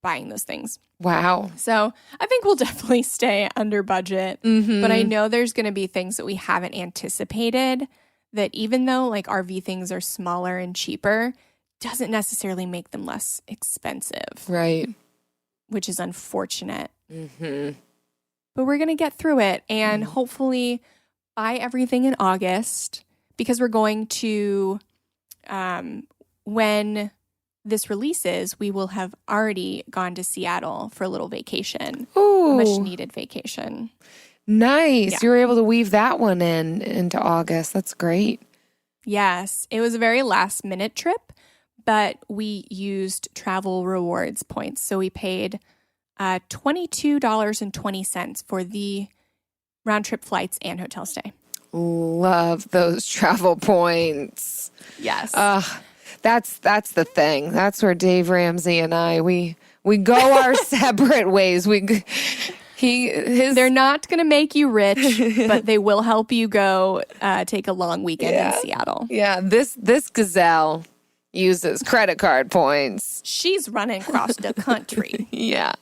buying those things. Wow. So I think we'll definitely stay under budget, but I know there's going to be things that we haven't anticipated that even though like RV things are smaller and cheaper, doesn't necessarily make them less expensive. Right. Which is unfortunate. But we're going to get through it and hopefully buy everything in August because we're going to, when this releases, we will have already gone to Seattle for a little vacation. Ooh. A much needed vacation. Nice. Yeah. You were able to weave that one into August. That's great. Yes. It was a very last minute trip, but we used travel rewards points. So we paid $22.20 for the round trip flights and hotel stay. Love those travel points. Yes. That's the thing. That's where Dave Ramsey and I, we go our separate ways. They're not going to make you rich, but they will help you go take a long weekend in Seattle. Yeah, this gazelle uses credit card points. She's running across the country. Yeah.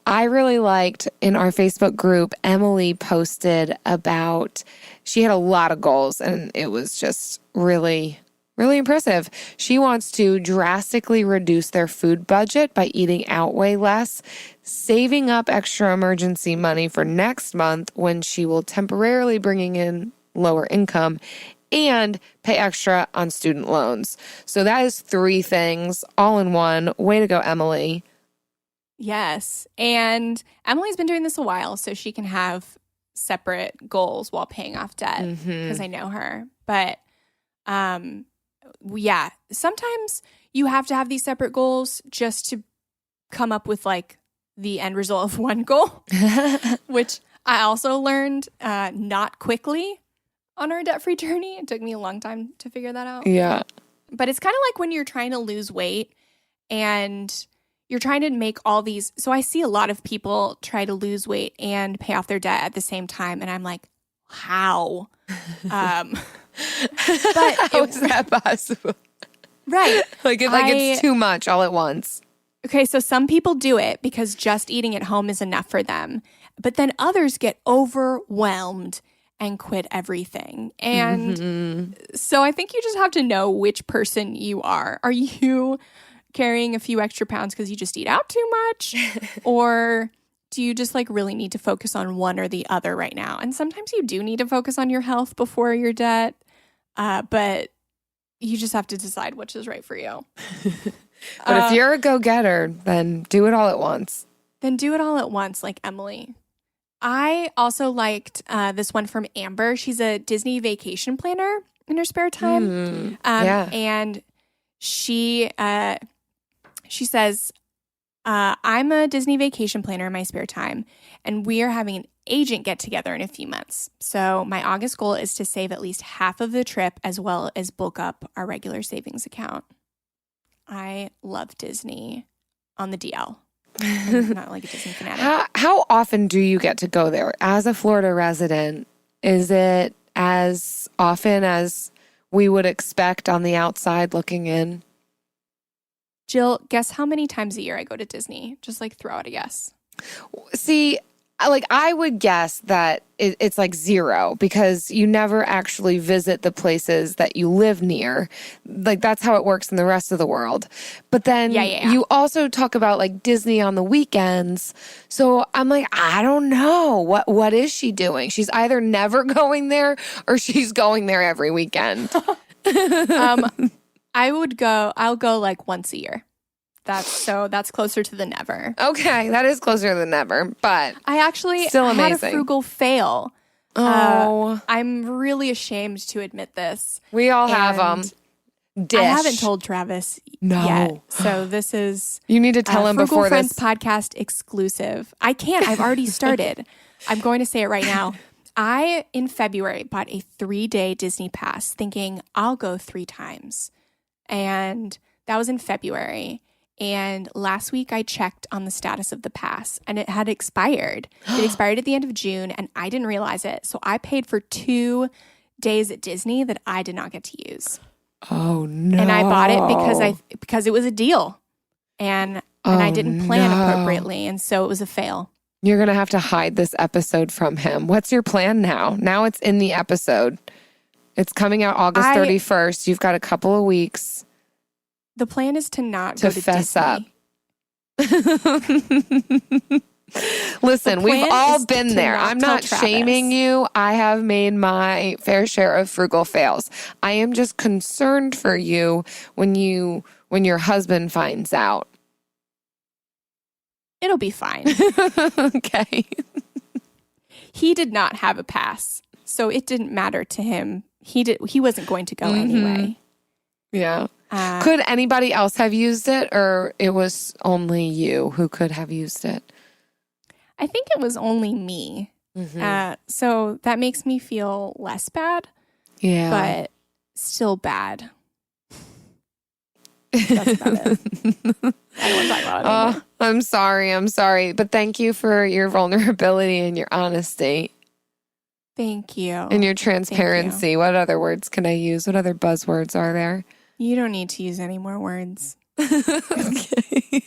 I really liked in our Facebook group, Emily posted about, she had a lot of goals and it was just really, really impressive. She wants to drastically reduce their food budget by eating out way less, saving up extra emergency money for next month when she will temporarily bringing in lower income, and pay extra on student loans. So that is 3 things all in one. Way to go, Emily. Yes. And Emily's been doing this a while, so she can have separate goals while paying off debt because I know her. But yeah, sometimes you have to have these separate goals just to come up with like the end result of one goal, which I also learned not quickly on our debt-free journey. It took me a long time to figure that out. Yeah. But it's kind of like when you're trying to lose weight and you're trying to make all these. So I see a lot of people try to lose weight and pay off their debt at the same time. And I'm like, how? But how is that possible? Right. It's too much all at once. Okay, so some people do it because just eating at home is enough for them. But then others get overwhelmed and quit everything. And so I think you just have to know which person you are. Are you carrying a few extra pounds because you just eat out too much? Or do you just like really need to focus on one or the other right now? And sometimes you do need to focus on your health before your debt, but you just have to decide which is right for you. But if you're a go-getter, then do it all at once. Then do it all at once, like Emily. I also liked this one from Amber. She's a Disney vacation planner in her spare time. And she says, I'm a Disney vacation planner in my spare time, and we are having an agent get together in a few months. So my August goal is to save at least half of the trip as well as bulk up our regular savings account. I love Disney on the DL. I'm not like a Disney fanatic. How often do you get to go there? As a Florida resident, is it as often as we would expect on the outside looking in? Jill, guess how many times a year I go to Disney? Just like throw out a guess. See, I would guess that it's like 0 because you never actually visit the places that you live near. Like that's how it works in the rest of the world. But then you also talk about like Disney on the weekends. So I'm like, I don't know. What is she doing? She's either never going there or she's going there every weekend. I'll go like once a year. That's closer to the never. Okay, that is closer than never, but I actually still had a amazing. frugal fail. Oh. I'm really ashamed to admit this. We all have them. I haven't told Travis yet. So this is you need to tell him Frugal before Friends this podcast exclusive. I can't. I've already started. I'm going to say it right now. I, in February, bought a 3-day Disney pass thinking I'll go 3 times. And that was in February. And last week I checked on the status of the pass and it had expired. It expired at the end of June and I didn't realize it. So I paid for 2 days at Disney that I did not get to use. Oh no. And I bought it because it was a deal. And I didn't plan appropriately. And so it was a fail. You're going to have to hide this episode from him. What's your plan now? Now it's in the episode. It's coming out August 31st. You've got a couple of weeks. The plan is to not go to fess Disney. up. Listen, we've all been there. I'm not shaming you. I have made my fair share of frugal fails. I am just concerned for you when your husband finds out. It'll be fine. Okay. He did not have a pass, so it didn't matter to him. He wasn't going to go anyway. Yeah. Could anybody else have used it, or it was only you who could have used it? I think it was only me. So that makes me feel less bad. Yeah. But still bad. That's about it. I don't want to talk about it anymore. I'm sorry. But thank you for your vulnerability and your honesty. Thank you. And your transparency. What other words can I use? What other buzzwords are there? You don't need to use any more words. Okay.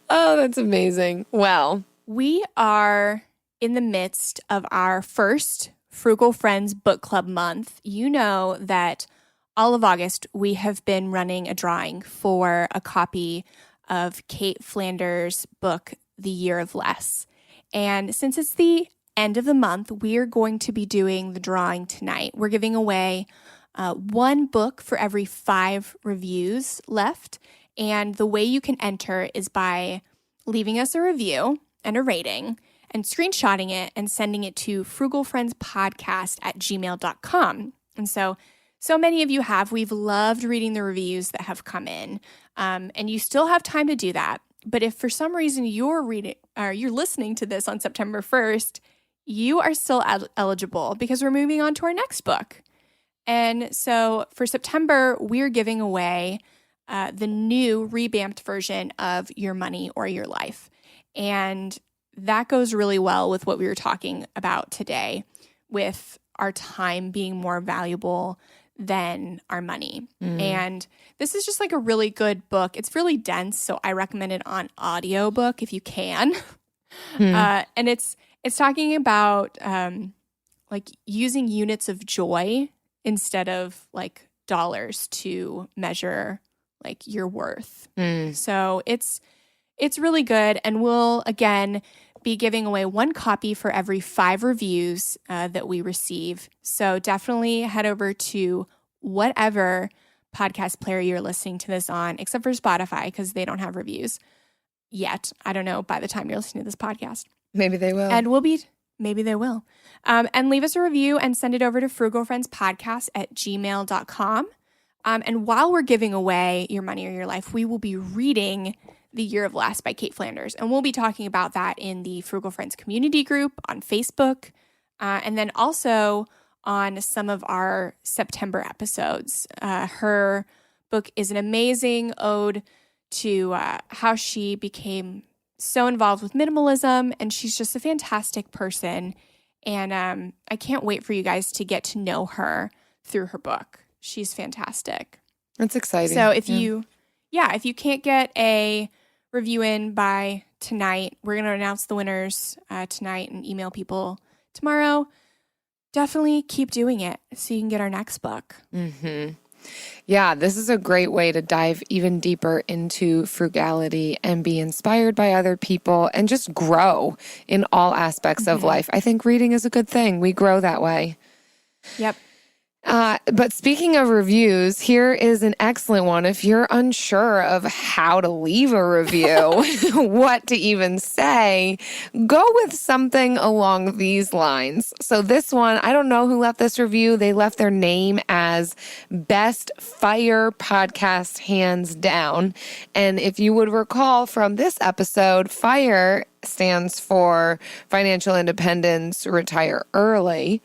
Oh, that's amazing. Well, we are in the midst of our first Frugal Friends Book Club month. You know that all of August we have been running a drawing for a copy of Kate Flanders' book, The Year of Less. And since it's the end of the month, we're going to be doing the drawing tonight. We're giving away one book for every 5 reviews left. And the way you can enter is by leaving us a review and a rating and screenshotting it and sending it to frugalfriendspodcast@gmail.com. And so many of you have. We've loved reading the reviews that have come in. And you still have time to do that. But if for some reason you're listening to this on September 1st, you are still eligible because we're moving on to our next book. And so for September, we're giving away the new revamped version of Your Money or Your Life. And that goes really well with what we were talking about today, with our time being more valuable than our money. And this is just like a really good book. It's really dense, so I recommend it on audiobook if you can. And it's talking about like using units of joy instead of like dollars to measure like your worth. So it's really good, and we'll again be giving away one copy for every 5 reviews that we receive. So definitely head over to whatever podcast player you're listening to this on, except for Spotify, because they don't have reviews yet. I don't know by the time you're listening to this podcast. Maybe they will. And maybe they will. And leave us a review and send it over to frugalfriendspodcast@gmail.com. And while we're giving away Your Money or Your Life, we will be reading The Year of Less by Kate Flanders. And we'll be talking about that in the Frugal Friends community group on Facebook. And then also on some of our September episodes. Her book is an amazing ode to how she became so involved with minimalism, and she's just a fantastic person. And I can't wait for you guys to get to know her through her book. She's fantastic. That's exciting. So if you can't get a review in by tonight, we're going to announce the winners tonight and email people tomorrow. Definitely keep doing it so you can get our next book. Yeah, this is a great way to dive even deeper into frugality and be inspired by other people and just grow in all aspects of life. I think reading is a good thing. We grow that way. Yep. But speaking of reviews, here is an excellent one. If you're unsure of how to leave a review, what to even say, go with something along these lines. So this one, I don't know who left this review. They left their name as Best Fire Podcast Hands Down. And if you would recall from this episode, FIRE stands for Financial Independence, Retire Early.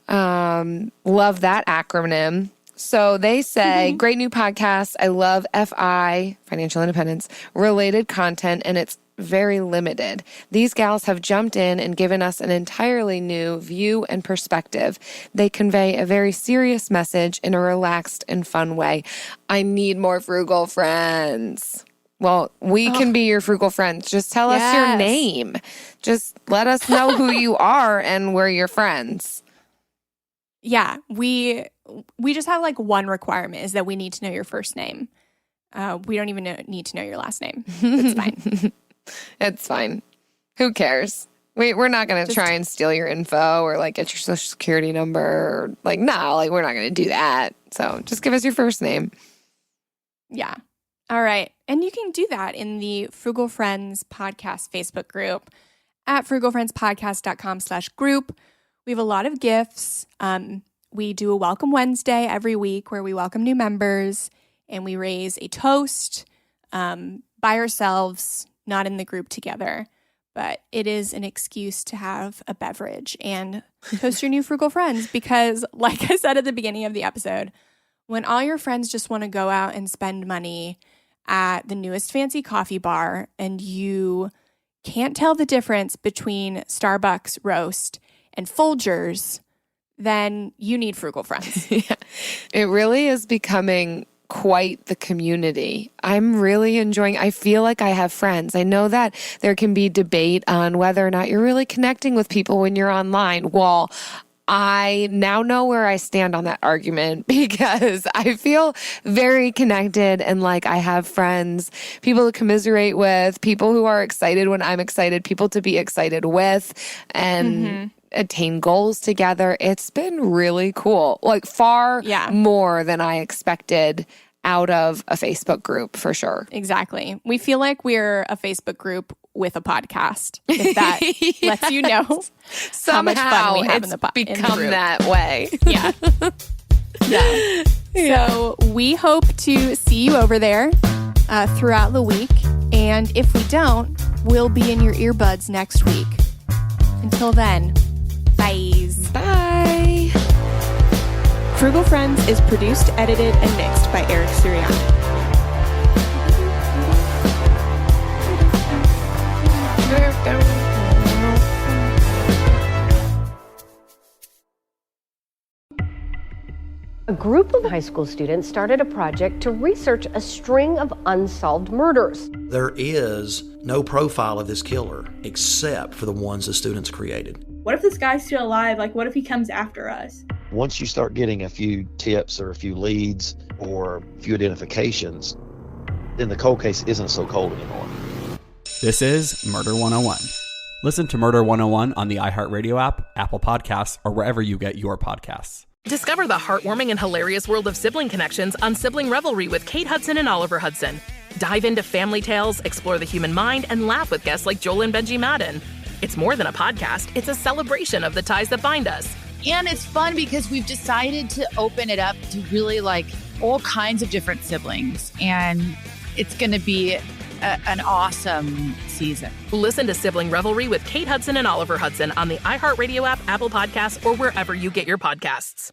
Love that acronym. So they say, great new podcast. I love FI, financial independence, related content, and it's very limited. These gals have jumped in and given us an entirely new view and perspective. They convey a very serious message in a relaxed and fun way. I need more frugal friends. Well, we can be your frugal friends. Just tell us your name. Just let us know who you are and we're your friends. Yeah, we just have like one requirement is that we need to know your first name. We don't even need to know your last name. It's fine. It's fine. Who cares? We're not going to try and steal your info or like get your social security number. Or, like, no, like we're not going to do that. So just give us your first name. Yeah. All right. And you can do that in the Frugal Friends Podcast Facebook group at frugalfriendspodcast.com/group. We have a lot of gifts. We do a Welcome Wednesday every week where we welcome new members and we raise a toast by ourselves, not in the group together. but it is an excuse to have a beverage and toast your new frugal friends because, like I said at the beginning of the episode, when all your friends just want to go out and spend money at the newest fancy coffee bar and you can't tell the difference between Starbucks roast and Folgers, then you need frugal friends. Yeah. It really is becoming quite the community. I'm really enjoying. I feel like I have friends. I know that there can be debate on whether or not you're really connecting with people when you're online. Well, I now know where I stand on that argument because I feel very connected and like I have friends, people to commiserate with, people who are excited when I'm excited, people to be excited with, and attain goals together. It's been really cool. Like far more than I expected out of a Facebook group for sure. Exactly. We feel like we're a Facebook group with a podcast, if that lets you know how much fun we have in the become that way. Yeah. So we hope to see you over there throughout the week. And if we don't, we'll be in your earbuds next week. Until then, bye. Bye. Frugal Friends is produced, edited, and mixed by Eric Sirianni. A group of high school students started a project to research a string of unsolved murders. There is no profile of this killer except for the ones the students created. What if this guy's still alive? Like, what if he comes after us? Once you start getting a few tips or a few leads or a few identifications, then the cold case isn't so cold anymore. This is Murder 101. Listen to Murder 101 on the iHeartRadio app, Apple Podcasts, or wherever you get your podcasts. Discover the heartwarming and hilarious world of sibling connections on Sibling Revelry with Kate Hudson and Oliver Hudson. Dive into family tales, explore the human mind, and laugh with guests like Joel and Benji Madden. It's more than a podcast, it's a celebration of the ties that bind us. And it's fun because we've decided to open it up to really like all kinds of different siblings. And it's going to be an awesome season. Listen to Sibling Revelry with Kate Hudson and Oliver Hudson on the iHeartRadio app, Apple Podcasts, or wherever you get your podcasts.